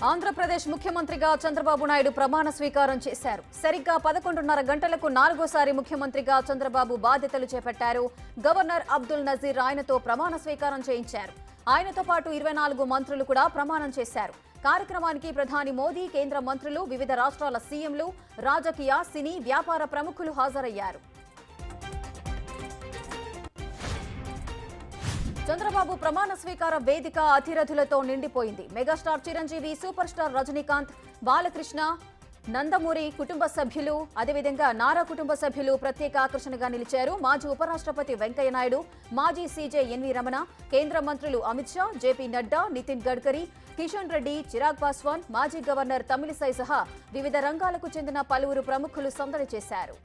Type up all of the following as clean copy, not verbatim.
ఆంధ్రప్రదేశ్ ముఖ్యమంత్రిగా చంద్రబాబు నాయుడు ప్రమాణ స్వీకారం చేశారు. సరిగ్గా 11:30 గంటలకు నాలుగోసారి ముఖ్యమంత్రిగా చంద్రబాబు బాధ్యతలు చేపట్టారు. గవర్నర్ అబ్దుల్ నజీర్ ఆయనతో ప్రమాణ స్వీకారం చేయించారు. ఆయనతో పాటు 24 మంత్రులు కూడా ప్రమాణం చేశారు. కార్యక్రమానికి ప్రధాని మోదీ, కేంద్ర మంత్రులు, వివిధ రాష్ట్రాల సీఎంలు, రాజకీయ, సినీ, వ్యాపార ప్రముఖులు హాజరయ్యారు. చంద్రబాబు ప్రమాణ స్వీకార వేదిక అతిరథులతో నిండిపోయింది. Megastar Chiranjeevi, super star Rajinikanth, Balakrishna, Nandamuri కుటుంబ సభ్యులు, అదేవిధంగా నారా కుటుంబ సభ్యులు ప్రత్యేక ఆకర్షణగా నిలిచారు. మాజీ ఉపరాష్ట్రపతి వెంకయ్యనాయుడు, మాజీ సీజే ఎన్వి రమణ, కేంద్ర మంత్రులు అమిత్ షా, జేపీ నడ్డా, నితిన్ గడ్కరీ, కిషన్ రెడ్డి, చిరాగ్ పాస్వాన్, మాజీ గవర్నర్ తమిళిసై సహా వివిధ రంగాలకు చెందిన పలువురు ప్రముఖులు సందడి చేశారు.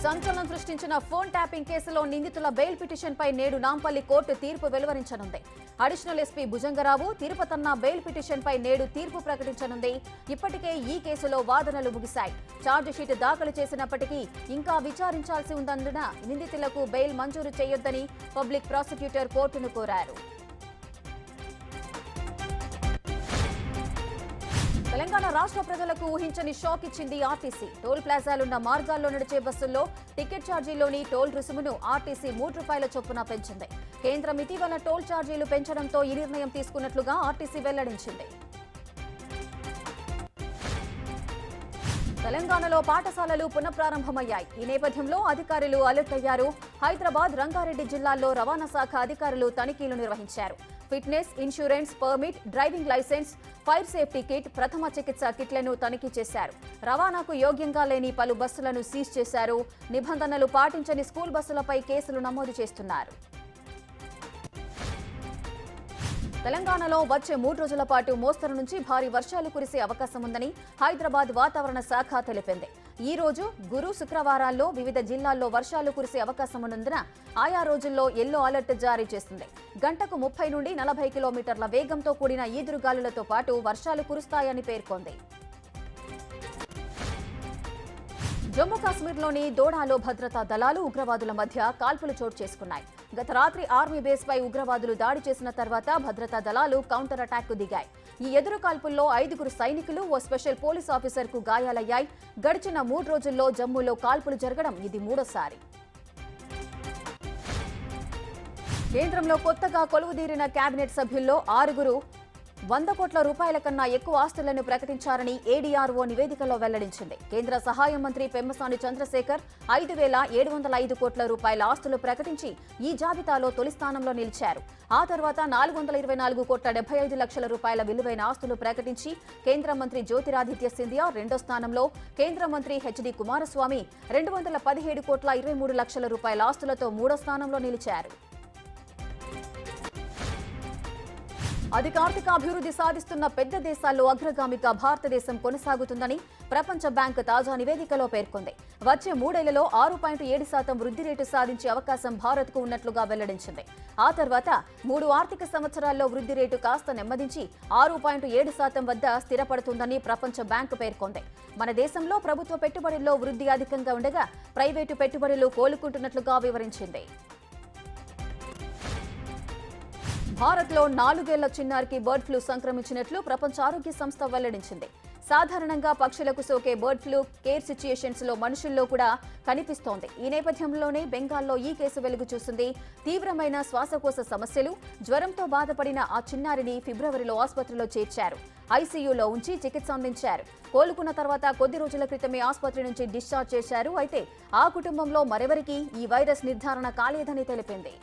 సంచలనం సృష్టించిన ఫోన్ ట్యాపింగ్ కేసులో నిందితుల బెయిల్ పిటిషన్పై నేడు నాంపల్లి కోర్టు తీర్పు వెలువరించనుంది. Additional SP Bhujangarao, Tirupatanna bail పిటిషన్పై నేడు తీర్పు ప్రకటించనుంది. ఇప్పటికే ఈ కేసులో వాదనలు ముగిశాయి. ఛార్జిషీట్ దాఖలు చేసినప్పటికీ ఇంకా విచారించాల్సి ఉందన్నందున నిందితులకు బెయిల్ మంజూరు చేయొద్దని పబ్లిక్ ప్రాసిక్యూటర్ కోర్టును కోరారు. తెలంగాణ రాష్ట్ర ప్రజలకు ఊహించని షాక్ ఇచ్చింది ఆర్టీసీ. టోల్ ప్లాజాలున్న మార్గాల్లో నడిచే బస్సుల్లో టికెట్ ఛార్జీలోని టోల్ రుసుమును ఆర్టీసీ ₹3 చొప్పున పెంచింది. కేంద్రం ఇటీవల టోల్ ఛార్జీలు పెంచడంతో ఈ నిర్ణయం తీసుకున్నట్లుగా ఆర్టీసీ వెల్లడించింది. తెలంగాణలో పాఠశాలలు పునఃప్రారంభమయ్యాయి. ఈ నేపథ్యంలో అధికారులు అలర్ట్ అయ్యారు. హైదరాబాద్, రంగారెడ్డి జిల్లాల్లో రవాణా శాఖ అధికారులు తనిఖీలు నిర్వహించారు. Fitness, insurance, permit, driving licence, fire safety kit, ప్రథమ చికిత్స కిట్లను తనిఖీ చేశారు. రవాణాకు యోగ్యంగా లేని పలు బస్సులను సీజ్ చేశారు. నిబంధనలు పాటించని స్కూల్ బస్సులపై కేసులు నమోదు చేస్తున్నారు. తెలంగాణలో వచ్చే 3 రోజుల పాటు మోస్తరు నుంచి భారీ వర్షాలు కురిసే అవకాశం ఉందని హైదరాబాద్ వాతావరణ శాఖ తెలిపింది. ఈ రోజు, గురు, శుక్రవారాల్లో వివిధ జిల్లాల్లో వర్షాలు కురిసే అవకాశం ఉన్నందున ఆయా రోజుల్లో ఎల్లో అలర్ట్ జారీ చేస్తుంది. గంటకు 30 నుండి 40 కిలోమీటర్ల వేగంతో కూడిన ఈదురుగాలులతో పాటు వర్షాలు కురుస్తాయని పేర్కొంది. జమ్మూ కాశ్మీర్లోని దోడాలో భద్రతా దళాలు, ఉగ్రవాదుల మధ్య కాల్పులు చోటు చేసుకున్నాయి. గత రాత్రి ఆర్మీ బేస్పై ఉగ్రవాదులు దాడి చేసిన తర్వాత భద్రతా దళాలు కౌంటర్ అటాక్ కు దిగాయి. ఈ ఎదురు కాల్పుల్లో 5 సైనికులు, ఓ స్పెషల్ పోలీస్ ఆఫీసర్ కు గాయాలయ్యాయి. గడిచిన 3 రోజుల్లో జమ్మూలో కాల్పులు జరగడం ఇది మూడోసారి. కేంద్రంలో కొత్తగా కొలువుదీరిన కేబినెట్ సభ్యుల్లో 6 100 కోట్ల రూపాయల కన్నా ఎక్కువ ఆస్తులను ప్రకటించారని ఏడీఆర్ఓ నివేదికలో వెల్లడించింది. కేంద్ర సహాయ మంత్రి పెమ్మసాని చంద్రశేఖర్ 5,705 కోట్ల రూపాయల ఆస్తులు ప్రకటించి ఈ జాబితాలో తొలి స్థానంలో నిలిచారు. ఆ తర్వాత 424 కోట్ల 75 లక్షల రూపాయల విలువైన ఆస్తులు ప్రకటించి కేంద్ర మంత్రి జ్యోతిరాదిత్య సింధియా రెండో స్థానంలో, కేంద్ర మంత్రి హెచ్డి కుమారస్వామి 217 కోట్ల 23 లక్షల రూపాయల ఆస్తులతో మూడో స్థానంలో నిలిచారు. అధిక ఆర్థిక అభివృద్ధి సాధిస్తున్న పెద్ద దేశాల్లో అగ్రగామిగా భారతదేశం కొనసాగుతుందని ప్రపంచ బ్యాంక్ తాజా నివేదికలో పేర్కొంది. వచ్చే 3 ఏళ్లలో 6.7% వృద్ధి రేటు సాధించే అవకాశం భారత్కు ఉన్నట్లుగా వెల్లడించింది. ఆ తర్వాత 3 ఆర్థిక సంవత్సరాల్లో వృద్ధి రేటు కాస్త నెమ్మదించి 6.7% వద్ద స్థిరపడుతుందని ప్రపంచ బ్యాంక్ పేర్కొంది. మన దేశంలో ప్రభుత్వ పెట్టుబడుల్లో వృద్ధి అధికంగా ఉండగా ప్రైవేటు పెట్టుబడులు కోలుకుంటున్నట్లుగా వివరించింది. భారత్లో 4 ఏళ్ల చిన్నారికి బర్డ్ ఫ్లూ సంక్రమించినట్లు ప్రపంచ ఆరోగ్య సంస్థ వెల్లడించింది. సాధారణంగా పక్షులకు సోకే బర్డ్ ఫ్లూ కేర్ సిచ్యుయేషన్స్ లో మనుషుల్లో కూడా కనిపిస్తోంది. ఈ నేపథ్యంలోనే బెంగాల్లో ఈ కేసు వెలుగు చూసింది. తీవ్రమైన శ్వాసకోశ సమస్యలు, జ్వరంతో బాధపడిన ఆ చిన్నారిని ఫిబ్రవరిలో ఆసుపత్రిలో చేర్చారు. ఐసీయూలో ఉంచి చికిత్స అందించారు. కోలుకున్న తర్వాత కొద్ది రోజుల క్రితమే ఆసుపత్రి నుంచి డిశ్చార్జ్ చేశారు. అయితే ఆ కుటుంబంలో మరెవరికీ ఈ వైరస్ నిర్ధారణ కాలేదని తెలిపింది.